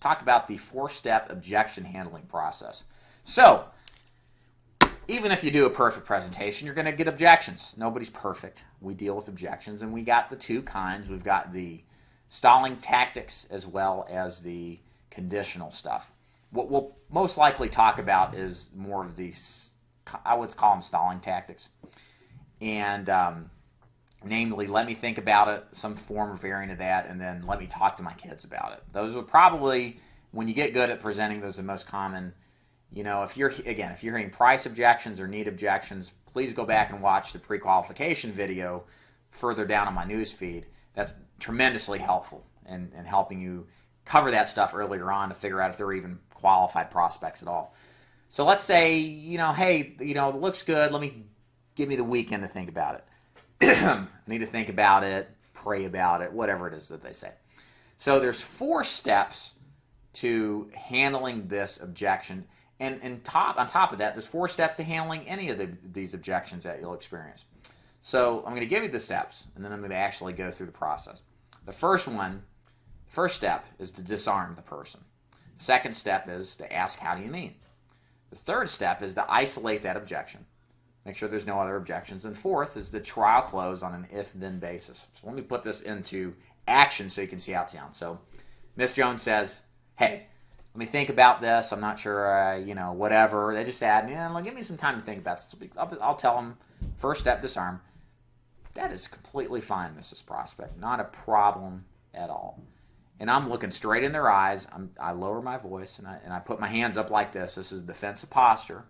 Let's talk about the 4-step objection handling process. So, even if you do a perfect presentation, you're going to get objections. Nobody's perfect. We deal with objections, and we got the two kinds. We've got the stalling tactics as well as the conditional stuff. What we'll most likely talk about is more of these, I would call them stalling tactics. And namely, let me think about it, some form or variant of that, and then let me talk to my kids about it. Those are probably, when you get good at presenting, those are the most common. You know, if you're hearing price objections or need objections, please go back and watch the pre-qualification video further down on my news feed. That's tremendously helpful in helping you cover that stuff earlier on to figure out if they're even qualified prospects at all. So let's say, hey, it looks good. Give me the weekend to think about it. I need to think about it, pray about it, whatever it is that they say. So there's 4 steps to handling this objection. And on top of that, there's 4 steps to handling any of these objections that you'll experience. So I'm going to give you the steps, and then I'm going to actually go through the process. The first step is to disarm the person. The second step is to ask, how do you mean? The third step is to isolate that objection. Make sure there's no other objections. And fourth is the trial close on an if-then basis. So let me put this into action so you can see how it sounds. So Ms. Jones says, hey, let me think about this. I'm not sure, whatever. They just add, give me some time to think about this. I'll tell them, first step, disarm. That is completely fine, Mrs. Prospect. Not a problem at all. And I'm looking straight in their eyes. I lower my voice, and I put my hands up like this. This is defensive posture.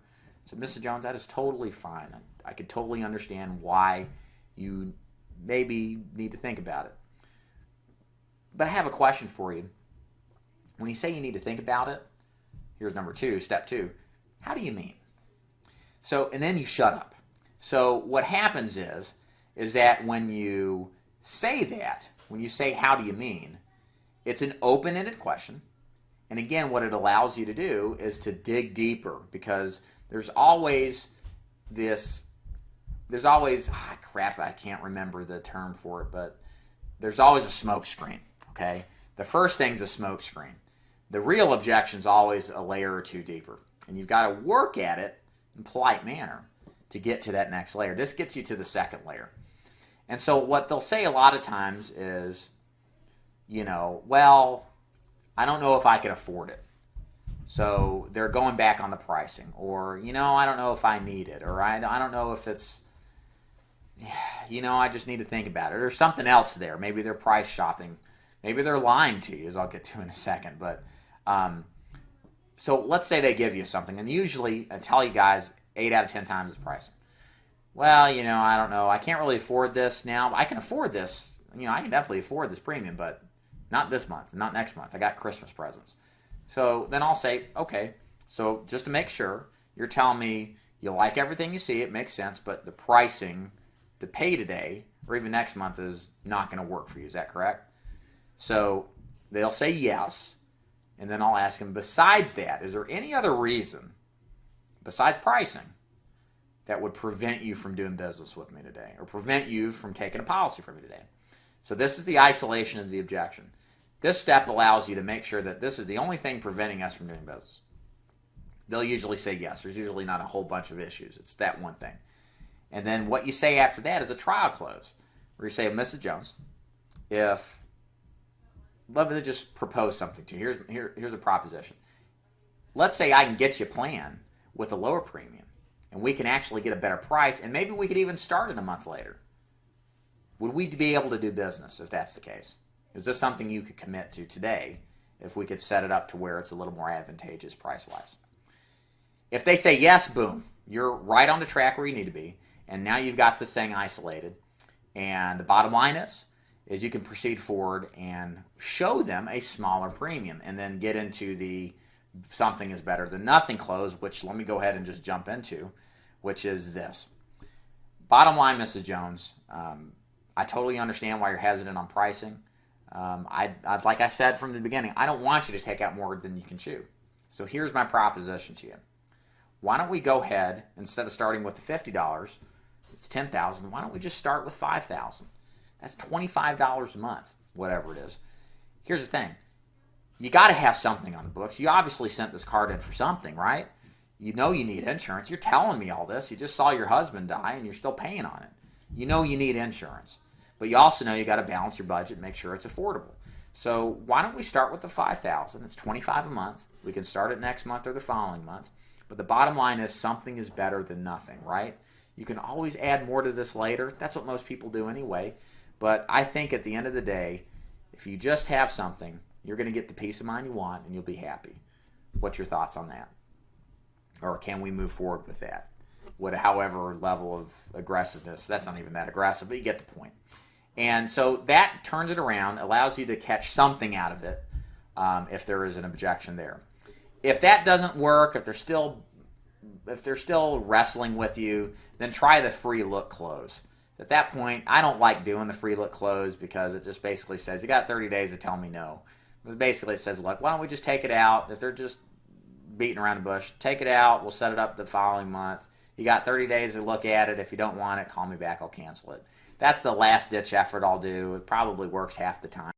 So, Mrs. Jones, that is totally fine. I could totally understand why you maybe need to think about it. But I have a question for you. When you say you need to think about it, here's number 2, step 2. How do you mean? So, and then you shut up. So what happens is that when you say that, when you say, how do you mean, it's an open-ended question. And again, what it allows you to do is to dig deeper, because there's always, I can't remember the term for it, but there's always a smoke screen, okay? The first thing's a smoke screen. The real objection's always a layer or 2 deeper. And you've got to work at it in a polite manner to get to that next layer. This gets you to the second layer. And so what they'll say a lot of times is, well, I don't know if I can afford it. So they're going back on the pricing. Or, I don't know if I need it. Or I don't know if it's, I just need to think about it. Or there's something else there. Maybe they're price shopping. Maybe they're lying to you, as I'll get to in a second. But so let's say they give you something. And usually, I tell you guys, 8 out of 10 times it's pricing. Well, I don't know. I can't really afford this now. I can afford this. I can definitely afford this premium, but not this month, not next month. I got Christmas presents. So then I'll say, okay, so just to make sure, you're telling me you like everything you see, it makes sense, but the pricing to pay today or even next month is not going to work for you. Is that correct? So they'll say yes, and then I'll ask them, besides that, is there any other reason, besides pricing, that would prevent you from doing business with me today or prevent you from taking a policy from me today? So this is the isolation of the objection. This step allows you to make sure that this is the only thing preventing us from doing business. They'll usually say yes. There's usually not a whole bunch of issues. It's that one thing. And then what you say after that is a trial close, where you say, Mrs. Jones, let me just propose something to you. Here's a proposition. Let's say I can get you a plan with a lower premium, and we can actually get a better price, and maybe we could even start it a month later. Would we be able to do business if that's the case? Is this something you could commit to today if we could set it up to where it's a little more advantageous price-wise? If they say yes, boom, you're right on the track where you need to be, and now you've got this thing isolated. And the bottom line is you can proceed forward and show them a smaller premium and then get into the something is better than nothing close, which let me go ahead and just jump into, which is this. Bottom line, Mrs. Jones, I totally understand why you're hesitant on pricing. Like I said from the beginning, I don't want you to take out more than you can chew. So here's my proposition to you. Why don't we go ahead, instead of starting with the $50, it's $10,000, why don't we just start with $5,000? That's $25 a month, whatever it is. Here's the thing. you got to have something on the books. You obviously sent this card in for something, right? You know you need insurance. You're telling me all this. You just saw your husband die and you're still paying on it. You know you need insurance. But you also know you got to balance your budget and make sure it's affordable. So why don't we start with the $5,000? It's $25 a month. We can start it next month or the following month. But the bottom line is something is better than nothing, right? You can always add more to this later. That's what most people do anyway. But I think at the end of the day, if you just have something, you're going to get the peace of mind you want and you'll be happy. What's your thoughts on that? Or can we move forward with that? However level of aggressiveness, that's not even that aggressive, but you get the point. And so that turns it around, allows you to catch something out of it if there is an objection there. If that doesn't work, if they're still wrestling with you, then try the free look close. At that point, I don't like doing the free look close because it just basically says, you got 30 days to tell me no. Basically, it says, look, why don't we just take it out? If they're just beating around the bush, take it out. We'll set it up the following month. You got 30 days to look at it. If you don't want it, call me back. I'll cancel it. That's the last-ditch effort I'll do. It probably works half the time.